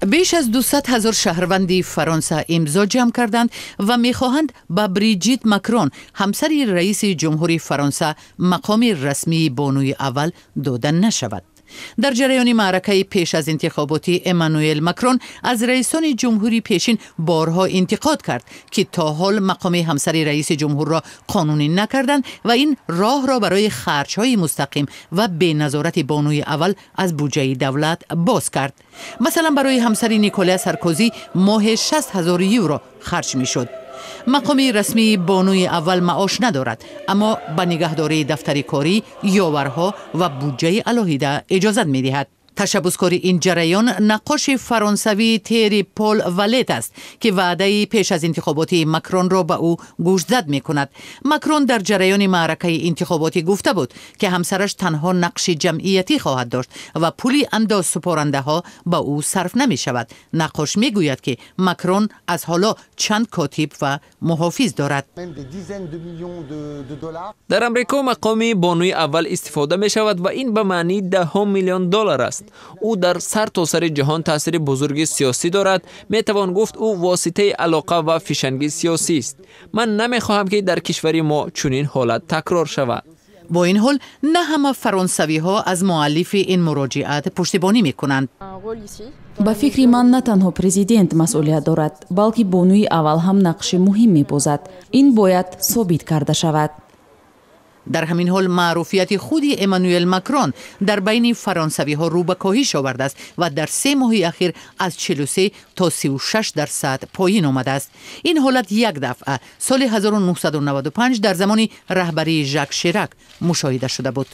بیش از 200,000 شهروند فرانسه امضا جمع کردند و می‌خواهند با بریجیت ماکرون همسر رئیس جمهوری فرانسه مقام رسمی بانوی اول داده نشود. در جریان معرکه پیش از انتخاباتی امانوئل ماکرون از رئیسان جمهوری پیشین بارها انتقاد کرد که تا حال مقام همسر رئیس جمهور را قانونی نکردند و این راه را برای خرج‌های مستقیم و بی نظارت بانوی اول از بودجه دولت باز کرد. مثلا برای همسر نیکولا سارکوزی ماه 60,000 یورو خرج می‌شد. مقام رسمی بانوی اول معاش ندارد، اما به نگهداری دفتر کاری، یاورها و بودجه علاهیده اجازت می‌دهد. تشبثکار این جریان نقاش فرانسوی تیری پول والت است که وعده پیش از انتخاباتی ماکرون را به او گوشزد می‌کند. ماکرون در جریان معرکه انتخاباتی گفته بود که همسرش تنها نقش جمعیتی خواهد داشت و پولی انداز سپارنده ها به او صرف نمی شود. نقاش می گوید که ماکرون از حالا چند کاتب و محافظ دارد. در امریکا مقام بانوی اول استفاده می شود و این به معنی $10 میلیون است. او در سرتاسر جهان تاثیر بزرگ سیاسی دارد. می توان گفت او واسطه علاقه و فشنگ سیاسی است. من نمی خواهم که در کشور ما چنین حالت تکرار شود. با این حال نه همه فرانسوی ها از مؤلف این مراجعات پشتیبانی می کنند. با فکر من نه تنها پرزیدنت مسئولیت دارد، بلکه بانوی اول هم نقش مهم می بازد. این باید ثابت کرده شود. در همین حال معروفیت خود امانوئل ماکرون در بین فرانسوی ها رو به کاهش آورده است و در 3 ماه اخیر از 43 تا 36% پایین آمده است. این حالت یک دفعه سال 1995 در زمان رهبری ژاک شیراک مشاهده شده بود.